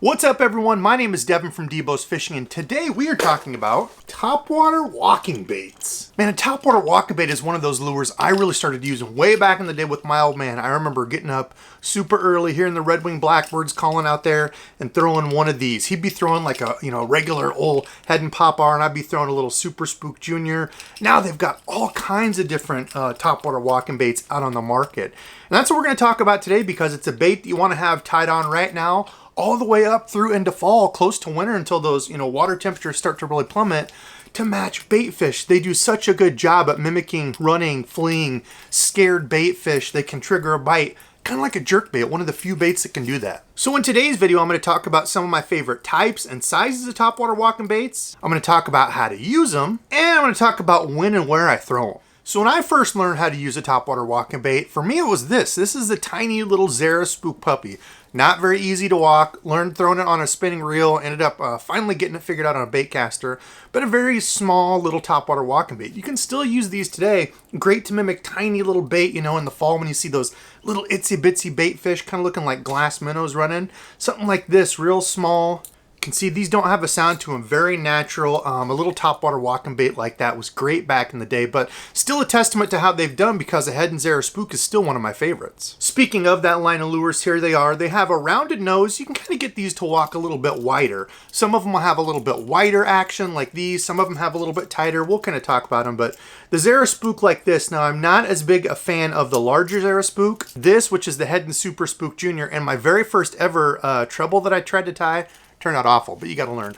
What's up everyone, my name is Devin from DEBO'S Fishing and today we are talking about topwater walking baits. Man, a topwater walking bait is one of those lures I really started using way back in the day with my old man. I remember getting up super early, hearing the red-winged blackbirds calling out there and throwing one of these. He'd be throwing like a regular old head and popper and I'd be throwing a little Super Spook Junior. Now they've got all kinds of different topwater walking baits out on the market. And that's what we're going to talk about today because it's a bait that you want to have tied on right now all the way up through into fall, close to winter until those, water temperatures start to really plummet to match bait fish. They do such a good job at mimicking running, fleeing, scared bait fish. They can trigger a bite, kind of like a jerk bait, one of the few baits that can do that. So in today's video, I'm going to talk about some of my favorite types and sizes of topwater walking baits. I'm going to talk about how to use them, and I'm going to talk about when and where I throw them. So when I first learned how to use a topwater walking bait, for me it was this. This is the tiny little Zara Spook puppy. Not very easy to walk. Learned throwing it on a spinning reel. Ended up finally getting it figured out on a bait caster. But a very small little topwater walking bait. You can still use these today. Great to mimic tiny little bait, in the fall when you see those little itsy bitsy bait fish kind of looking like glass minnows running. Something like this, real small. You can see these don't have a sound to them, very natural. A little topwater walking bait like that was great back in the day, but still a testament to how they've done because the Head and Zara Spook is still one of my favorites. Speaking of that line of lures, here they are. They have a rounded nose. You can kind of get these to walk a little bit wider. Some of them will have a little bit wider action like these. Some of them have a little bit tighter. We'll kind of talk about them, but the Zara Spook like this. Now, I'm not as big a fan of the larger Zara Spook. This, which is the Head and Super Spook Junior, and my very first ever treble that I tried to tie, turned out awful, but you got to learn.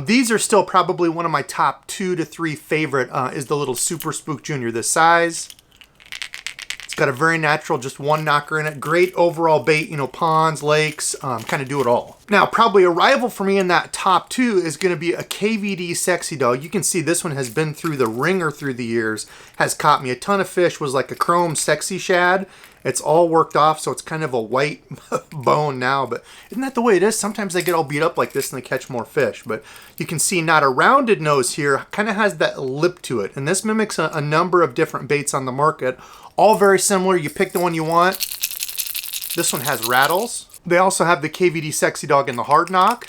These are still probably one of my top 2 to 3 favorite is the little Super Spook Junior. This size, it's got a very natural, just one knocker in it. Great overall bait, ponds, lakes, kind of do it all. Now, probably a rival for me in that top 2 is going to be a KVD Sexy Dog. You can see this one has been through the ringer through the years, has caught me a ton of fish, was like a chrome sexy shad. It's all worked off, so it's kind of a white bone now, but isn't that the way it is? Sometimes they get all beat up like this and they catch more fish, but you can see not a rounded nose here, kind of has that lip to it, and this mimics a number of different baits on the market, all very similar. You pick the one you want. This one has rattles. They also have the KVD Sexy Dog in the hard knock.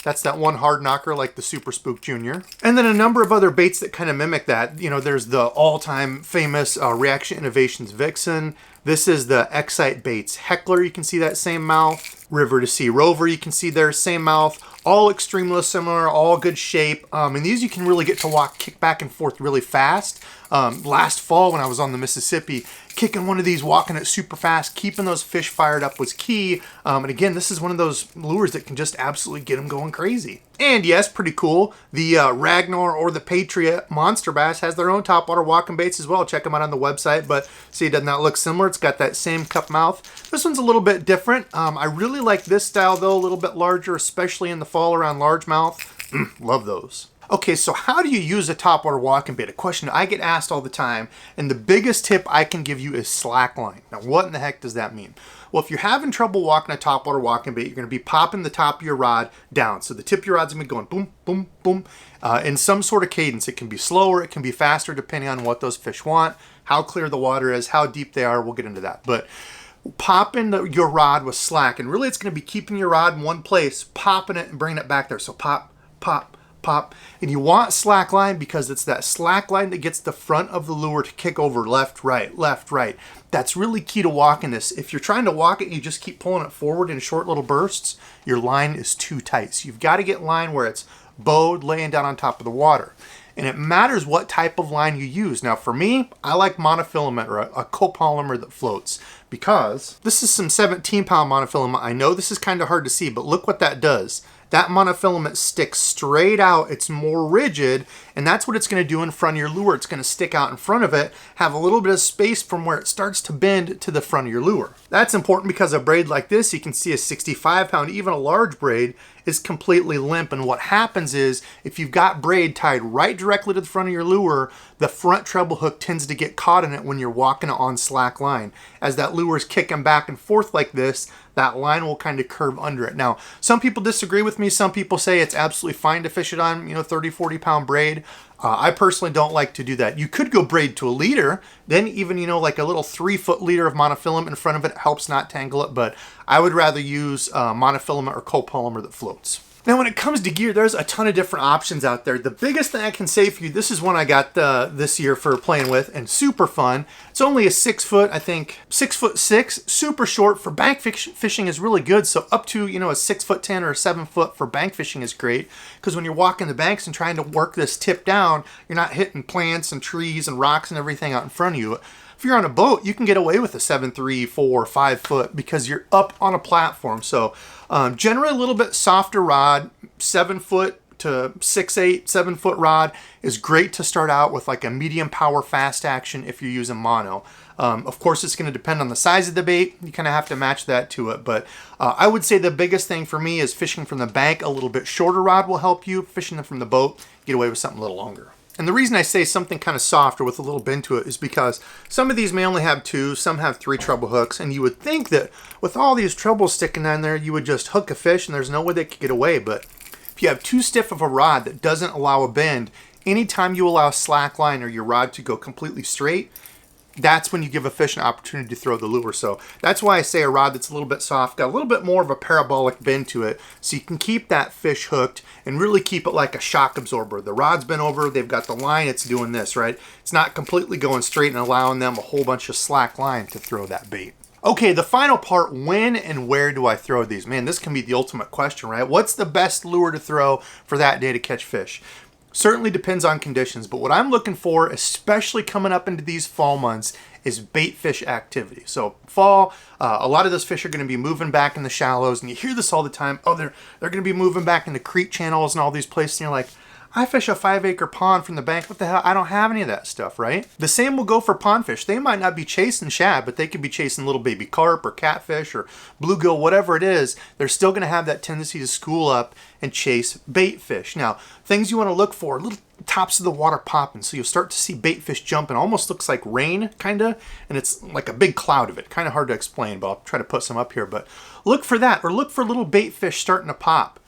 That's that one hard knocker like the Super Spook Junior. And then a number of other baits that kind of mimic that. There's the all-time famous Reaction Innovations Vixen. This is the Excite Baits Heckler. You can see that same mouth. River to Sea Rover, you can see there, same mouth. All extremely similar, all good shape. And these you can really get to kick back and forth really fast. Last fall when I was on the Mississippi, kicking one of these, walking it super fast, keeping those fish fired up was key. And again, this is one of those lures that can just absolutely get them going crazy. And yes, pretty cool, the Ragnar or the Patriot MONSTERBASS has their own topwater walking baits as well. Check them out on the website, but see, does not look similar. It's got that same cup mouth. This one's a little bit different. I really like this style though, a little bit larger, especially in the fall around largemouth. Love those. Okay, so how do you use a topwater walking bait? A question I get asked all the time, and the biggest tip I can give you is slack line. Now, what in the heck does that mean? Well, if you're having trouble walking a topwater walking bait, you're going to be popping the top of your rod down. So the tip of your rod's going to be going boom, boom, boom, in some sort of cadence. It can be slower, it can be faster, depending on what those fish want, how clear the water is, how deep they are. We'll get into that. But popping your rod with slack, and really it's going to be keeping your rod in one place, popping it and bringing it back there. So pop, pop, pop. And you want slack line because it's that slack line that gets the front of the lure to kick over left, right, left, right. That's really key to walking this. If you're trying to walk it, you just keep pulling it forward in short little bursts, your line is too tight. So you've got to get line where it's bowed, laying down on top of the water. And it matters what type of line you use. Now for me, I like monofilament or a copolymer that floats because this is some 17-pound monofilament. I know this is kind of hard to see, but look what that does. That monofilament sticks straight out. It's more rigid, and that's what it's going to do in front of your lure. It's going to stick out in front of it, have a little bit of space from where it starts to bend to the front of your lure. That's important because a braid like this, you can see a 65-pound, even a large braid, is completely limp. And what happens is, if you've got braid tied right directly to the front of your lure, the front treble hook tends to get caught in it when you're walking it on slack line. As that lure is kicking back and forth like this, that line will kind of curve under it. Now, some people disagree with me. Some people say it's absolutely fine to fish it on, 30, 40 pound braid. I personally don't like to do that. You could go braid to a leader, then even, like a little 3-foot leader of monofilament in front of it helps not tangle it, but I would rather use monofilament or copolymer that floats. Now, when it comes to gear, there's a ton of different options out there. The biggest thing I can say for you, this is one I got this year for playing with and super fun. It's only a 6 foot, I think 6'6", super short. For bank fishing is really good. So up to, a 6'10" or a 7 foot for bank fishing is great. Because when you're walking the banks and trying to work this tip down, you're not hitting plants and trees and rocks and everything out in front of you. If you're on a boat, you can get away with a 7'3", 4, 5 foot because you're up on a platform. So generally a little bit softer rod, 7 foot to 6'8", 7 foot rod is great to start out with, like a medium power fast action if you're using mono. Of course, it's going to depend on the size of the bait. You kind of have to match that to it. But I would say the biggest thing for me is fishing from the bank. A little bit shorter rod will help you. Fishing from the boat, get away with something a little longer. And the reason I say something kind of soft or with a little bend to it is because some of these may only have 2, some have 3 treble hooks, and you would think that with all these trebles sticking down there, you would just hook a fish and there's no way they could get away. But if you have too stiff of a rod that doesn't allow a bend, anytime you allow slack line or your rod to go completely straight, that's when you give a fish an opportunity to throw the lure. So that's why I say a rod that's a little bit soft, got a little bit more of a parabolic bend to it, so you can keep that fish hooked and really keep it like a shock absorber. The rod's been over, they've got the line, it's doing this, right? It's not completely going straight and allowing them a whole bunch of slack line to throw that bait. Okay, the final part, when and where do I throw these? Man, this can be the ultimate question, right? What's the best lure to throw for that day to catch fish? Certainly depends on conditions, but what I'm looking for, especially coming up into these fall months, is bait fish activity. So fall, a lot of those fish are going to be moving back in the shallows, and you hear this all the time. Oh, they're going to be moving back in the creek channels and all these places, and you're like, I fish a 5-acre pond from the bank. What the hell? I don't have any of that stuff, right? The same will go for pond fish. They might not be chasing shad, but they could be chasing little baby carp or catfish or bluegill, whatever it is. They're still going to have that tendency to school up and chase bait fish. Now, things you want to look for, little tops of the water popping. So you'll start to see bait fish jumping. Almost looks like rain, kind of, and it's like a big cloud of it. Kind of hard to explain, but I'll try to put some up here. But look for that, or look for little bait fish starting to pop.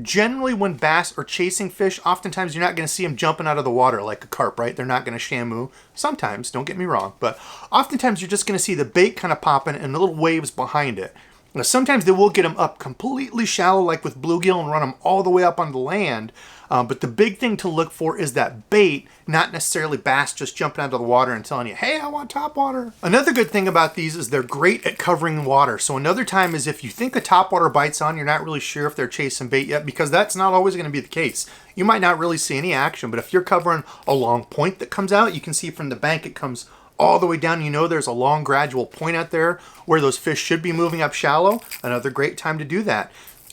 Generally, when bass are chasing fish, oftentimes you're not going to see them jumping out of the water like a carp, right? They're not going to shamu. Sometimes, don't get me wrong, but oftentimes you're just going to see the bait kind of popping and the little waves behind it. Now, sometimes they will get them up completely shallow, like with bluegill, and run them all the way up on the land. But the big thing to look for is that bait, not necessarily bass just jumping out of the water and telling you, hey, I want topwater. Another good thing about these is they're great at covering water. So another time is if you think a topwater bite's on, you're not really sure if they're chasing bait yet, because that's not always going to be the case. You might not really see any action, but if you're covering a long point that comes out, you can see from the bank it comes all the way down. You know there's a long gradual point out there where those fish should be moving up shallow. Another great time to do that.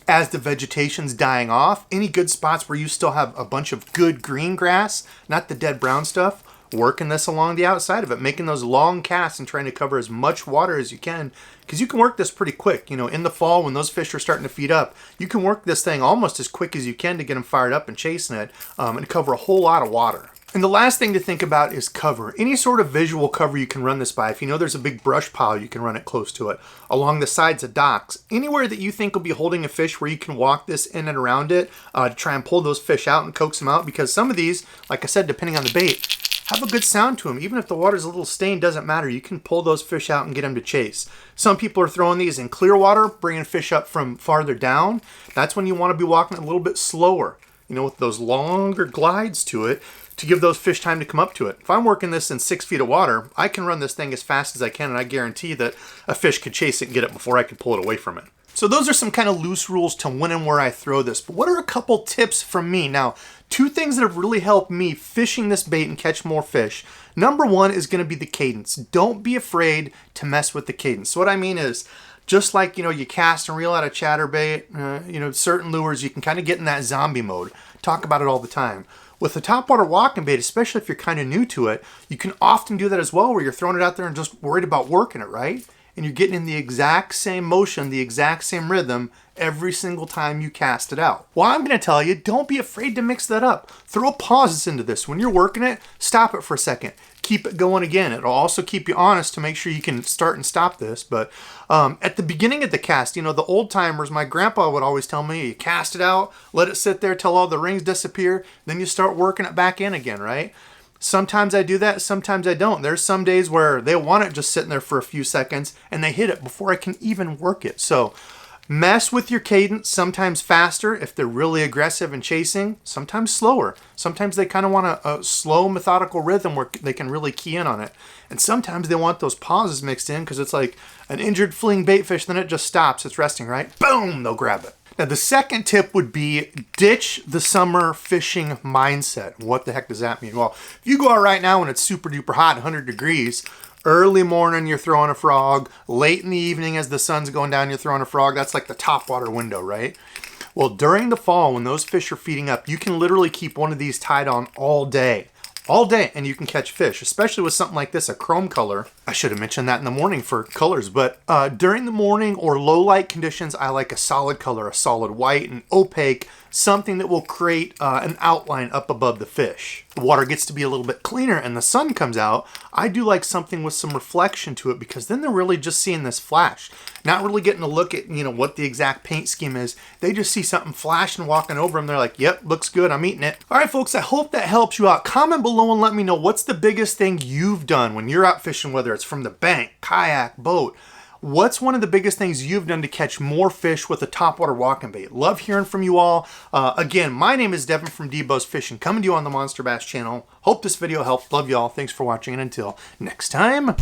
As the vegetation's dying off, any good spots where you still have a bunch of good green grass, not the dead brown stuff, working this along the outside of it, making those long casts and trying to cover as much water as you can, because you can work this pretty quick. You know, in the fall when those fish are starting to feed up, you can work this thing almost as quick as you can to get them fired up and chasing it, and cover a whole lot of water. And the last thing to think about is cover. Any sort of visual cover you can run this by. If you know there's a big brush pile, you can run it close to it. Along the sides of docks. Anywhere that you think will be holding a fish where you can walk this in and around it to try and pull those fish out and coax them out. Because some of these, like I said, depending on the bait, have a good sound to them. Even if the water's a little stained, doesn't matter. You can pull those fish out and get them to chase. Some people are throwing these in clear water, bringing fish up from farther down. That's when you want to be walking a little bit slower. You know, with those longer glides to it, to give those fish time to come up to it. If I'm working this in 6 feet of water, I can run this thing as fast as I can, and I guarantee that a fish could chase it and get it before I could pull it away from it. So those are some kind of loose rules to when and where I throw this. But what are a couple tips from me? Now, 2 things that have really helped me fishing this bait and catch more fish. Number 1 is going to be the cadence. Don't be afraid to mess with the cadence. So what I mean is, just like, you know, you cast and reel out a chatterbait, you know, certain lures, you can kind of get in that zombie mode. Talk about it all the time. With the topwater walking bait, especially if you're kind of new to it, you can often do that as well, where you're throwing it out there and just worried about working it, right? and you're getting in the exact same motion, the exact same rhythm every single time you cast it out. Well, I'm going to tell you, don't be afraid to mix that up. Throw pauses into this. When you're working it, stop it for a second. Keep it going again. It'll also keep you honest to make sure you can start and stop this. But at the beginning of the cast, you know, the old timers, my grandpa would always tell me, you cast it out, let it sit there till all the rings disappear, then you start working it back in again, right? Sometimes I do that, sometimes I don't. There's some days where they want it just sitting there for a few seconds and they hit it before I can even work it. So mess with your cadence, sometimes faster if they're really aggressive and chasing, sometimes slower. Sometimes they kind of want a slow, methodical rhythm where they can really key in on it. And sometimes they want those pauses mixed in because it's like an injured fleeing bait fish, then it just stops, it's resting, right? Boom, they'll grab it. Now, the second tip would be ditch the summer fishing mindset. What the heck does that mean? Well, if you go out right now when it's super duper hot, 100 degrees, early morning, you're throwing a frog. Late in the evening, as the sun's going down, you're throwing a frog. That's like the topwater window, right? Well, during the fall, when those fish are feeding up, you can literally keep one of these tied on all day, and you can catch fish, especially with something like this, a chrome color. I should have mentioned that in the morning for colors, but during the morning or low light conditions, I like a solid color, a solid white and opaque, something that will create an outline up above the fish. The water gets to be a little bit cleaner and the sun comes out. I do like something with some reflection to it because then they're really just seeing this flash. Not really getting a look at, you know, what the exact paint scheme is. They just see something flashing walking over them. They're like, yep, looks good, I'm eating it. All right, folks, I hope that helps you out. Comment below and let me know what's the biggest thing you've done when you're out fishing, whether it's from the bank, kayak, boat. What's one of the biggest things you've done to catch more fish with a topwater walking bait? Love hearing from you all. Again, my name is Devin from DEBO'S Fishing, coming to you on the Monster Bass channel. Hope this video helped. Love you all. Thanks for watching, and until next time.